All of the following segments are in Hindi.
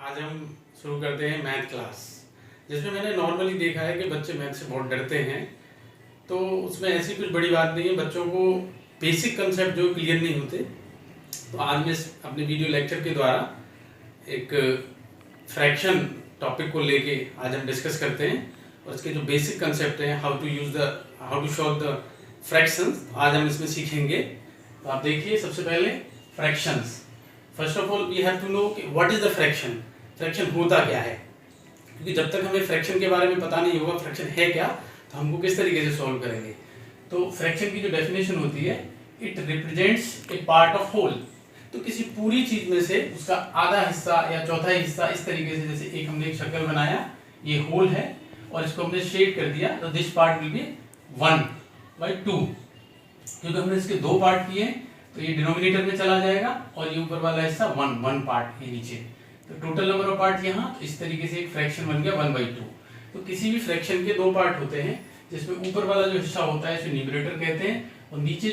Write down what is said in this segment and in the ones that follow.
आज हम शुरू करते हैं मैथ क्लास, जिसमें मैंने नॉर्मली देखा है कि बच्चे मैथ से बहुत डरते हैं। तो उसमें ऐसी कुछ बड़ी बात नहीं है, बच्चों को बेसिक कंसेप्ट जो क्लियर नहीं होते। तो आज मैं अपने वीडियो लेक्चर के द्वारा एक फ्रैक्शन टॉपिक को लेके आज हम डिस्कस करते हैं और इसके जो बेसिक कंसेप्ट हैं, how to solve the fractions, आज हम इसमें सीखेंगे। तो आप देखिए, सबसे पहले fractions. First of all we have to know कि what is the fraction, fraction होता क्या है, क्योंकि जब तक हमें फ्रैक्शन के बारे में पता नहीं होगा फ्रैक्शन है क्या, तो हमको किस तरीके से सॉल्व करेंगे। तो फ्रैक्शन की जो डेफिनेशन होती है, it represents a part of whole. तो किसी पूरी चीज में से उसका आधा हिस्सा या चौथा हिस्सा, इस तरीके से, जैसे हमने एक शक्ल बनाया, ये होल है और इसको हमने शेड कर दिया, तो दिस पार्ट विल बी 1/2। क्योंकि हमने इसके दो पार्ट किए, तो ये डिनोमिनेटर में चला जाएगा और ये ऊपर वाला हिस्सा 1 पार्ट ये नीचे, तो टोटल नंबर ऑफ पार्ट यहाँ, इस तरीके से एक फ्रैक्शन बन गया 1/2। तो किसी भी फ्रैक्शन के दो पार्ट होते हैं, जिसमें ऊपर वाला जो हिस्सा होता है इसे न्यूमरेटर कहते हैं और नीचे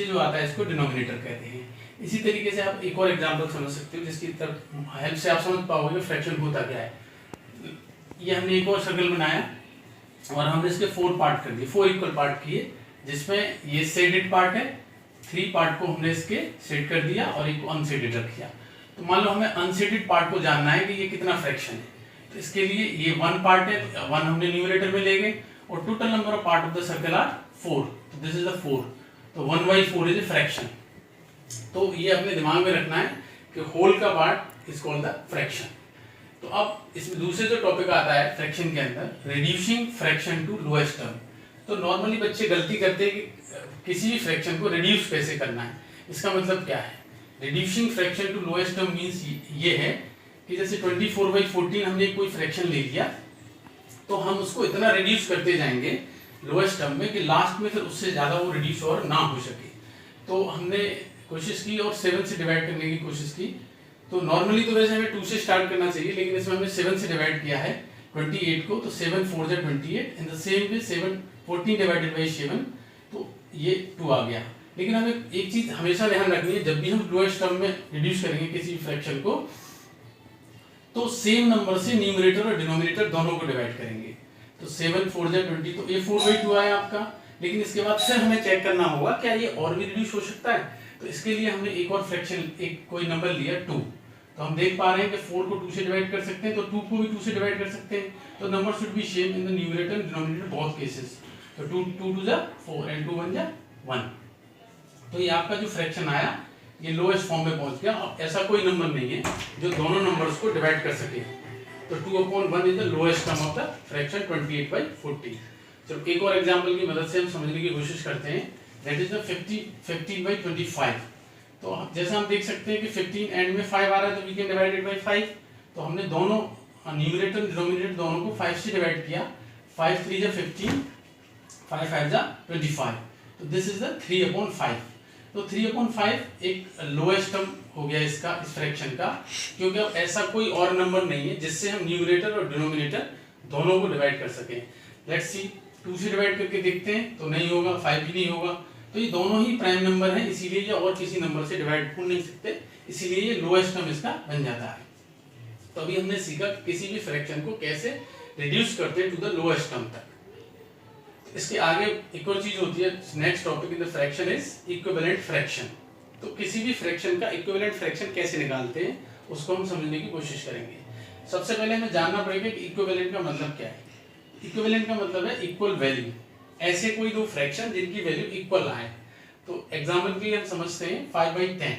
जो आता है इसको डिनोमिनेटर कहते हैं। इसी तरीके से आप एक और एग्जांपल समझ सकते हो, जिसकी हेल्प से आप समझ पाओगे फ्रैक्शन होता क्या है। ये हमने एक और शक्ल बनाया और हमने इसके 4 पार्ट कर दिए, 4 इक्वल पार्ट किए, जिसमें ये शेडेड पार्ट है, 3 पार्ट को हमने इसके शेड कर दिया और एक अनशेडेड रख दिया। तो मान लो हमें अनशेडेड पार्ट को जानना है कि ये कितना फ्रैक्शन है, तो इसके लिए ये 1 पार्ट है, तो 1 हमने न्यूमरेटर में ले गए और total number of part of the circle are 4, तो दिस इज द 4, तो 1/4 इज ए फ्रैक्शन। तो ये अपने दिमाग में रखना है कि होल का part is called the fraction. तो अब इसमें दूसरे जो टॉपिक आता है फ्रैक्शन के अंदर, reducing fraction to lowest term. तो नॉर्मली बच्चे गलती करते हैं कि किसी भी फ्रैक्शन को रिड्यूस कैसे करना है। इसका मतलब क्या है, reducing fraction to lowest term means ये है कि जैसे 24/14 हमने कोई फ्रैक्शन ले लिया, तो हम उसको इतना रिड्यूस करते जाएंगे लोएस्ट टर्म में कि लास्ट में फिर उससे ज्यादा वो रिड्यूस और ना हो सके। तो हमने कोशिश की और 7 से डिवाइड करने की कोशिश की। तो नॉर्मली तो वैसे हमें 2 से स्टार्ट करना चाहिए, लेकिन इसमें हमने 7 से डिवाइड किया है 28 को, तो 7 4 जा 28, in the same way 14 divided by 7, तो ये 2 आ गया। लेकिन हमें एक चीज हमेशा ध्यान रखनी है, जब भी हम लोएस्ट टर्म में रिड्यूस करेंगे किसी फ्रैक्शन को, तो सेम नंबर से न्यूमरेटर और डिनोमिनेटर दोनों को डिवाइड करेंगे। तो 7 4 जा 20, तो ये 4/2 आया आपका। लेकिन इसके बाद फिर हमें चेक करना होगा क्या ये और भी रिड्यूस हो सकता है। तो इसके लिए हमने एक और फ्रैक्शन, एक कोई नंबर लिया 2, तो हम देख पा रहे हैं कि 4 को 2 से डिवाइड कर सकते हैं, तो 2 को भी 2 से डिवाइड कर सकते हैं। तो number should be same in the numerator and denominator both cases. तो 2 2 जा 4 एंड 2 1 जा 1। तो ये आपका जो फ्रैक्शन आया ये लोएस्ट फॉर्म में पहुंच गया। अब ऐसा कोई नंबर नहीं है जो दोनों नंबर्स को डिवाइड कर सके। तो 2/1 is the lowest term of the fraction 28/40। चलो एक और एग्जांपल की मदद से हम समझने की कोशिश करते हैं, दैट इज द 15/25। तो जैसा हम देख सकते हैं कि 15 एंड में 5 आ रहा है, तो we can divide it by 5। तो हमने दोनों न्यूमरेटर डिनोमिनेटर दोनों को 5 से डिवाइड किया, 5 3 जा 15, 5 5 जा 25, तो दिस इज द 3/5। तो 3/5 एक लोएस्ट टर्म हो गया इसका, इस फ्रैक्शन का, क्योंकि अब ऐसा कोई और नंबर नहीं है जिससे हम न्यूमरेटर और डिनोमिनेटर दोनों को डिवाइड कर सकें। लेट्स सी, 2 से डिवाइड करके देखते हैं, तो नहीं होगा, 5 भी नहीं होगा। तो ये दोनों ही प्राइम नंबर हैं, इसीलिए ये और किसी नंबर से डिवाइड हो नहीं सकते, इसीलिए ये लोएस्ट टर्म इसका बन जाता है। तो अभी हमने सीखा किसी भी फ्रैक्शन को कैसे रिड्यूस करते हैं टू द लोएस्ट टर्म तक। इसके आगे एक और चीज होती है, next topic in the fraction is equivalent fraction. तो किसी भी फ्रैक्शन का इक्विवेलेंट फ्रैक्शन कैसे निकालते हैं उसको हम समझने की कोशिश करेंगे। सबसे पहले हमें जानना पड़ेगा कि इक्विवेलेंट का मतलब क्या है। इक्विवेलेंट का मतलब है इक्वल वैल्यू, ऐसे कोई दो फ्रैक्शन जिनकी वैल्यू इक्वल आए। तो एग्जांपल के लिए हम समझते हैं 5/10।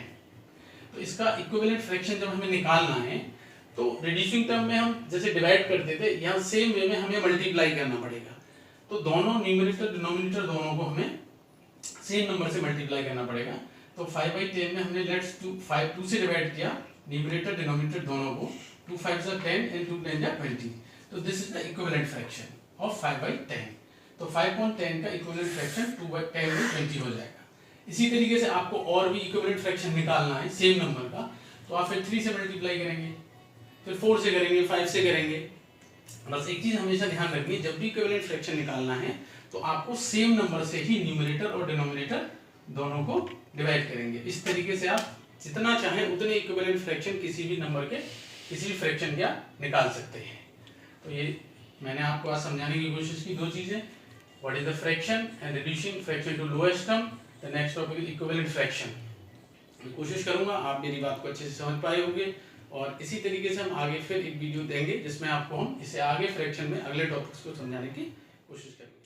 तो इसका इक्विवेलेंट फ्रैक्शन जब हमें निकालना है, तो रिड्यूसिंग टर्म में हम जैसे डिवाइड करते थे, यहाँ सेम वे में हमें मल्टीप्लाई करना पड़ेगा। तो दोनों न्यूमरेटर डिनोमिनेटर दोनों को हमें सेम नंबर से मल्टीप्लाई करना पड़ेगा। तो 5/10 में हमने लेट्स 2 से डिवाइड किया न्यूमरेटर डिनोमिनेटर दोनों को, 2 5 जा 10 एंड 2 10 जा 20। तो this is the equivalent fraction of 5/10। तो 5/10 का इक्विवेलेंट फ्रैक्शन 2/10/20 हो जाएगा। इसी तरीके से आपको और भी इक्विवेलेंट फ्रैक्शन निकालना है सेम नंबर का, तो आप फिर 3 से मल्टीप्लाई करेंगे, फिर 4 से करेंगे, 5 से करेंगे। बस एक चीज हमेशा ध्यान रखनी है, जब भी इक्विवेलेंट फ्रैक्शन निकालना है तो आपको सेम नंबर से ही न्यूमरेटर और डिनोमिनेटर दोनों को डिवाइड करेंगे। इस तरीके से आप जितना चाहें उतने इक्विवेलेंट फ्रैक्शन किसी भी नंबर के किसी भी फ्रैक्शन का निकाल सकते हैं। तो ये मैंने आपको आज समझाने की कोशिश की 2 चीज़ें, what is the fraction and reducing fraction to lowest term. The next topic is equivalent fraction. मैं कोशिश करूंगा आप मेरी बात को अच्छे से समझ पाए होंगे, और इसी तरीके से हम आगे फिर एक वीडियो देंगे जिसमें आपको हम इसे आगे फ्रैक्शन में अगले टॉपिक्स को समझाने की कोशिश करेंगे।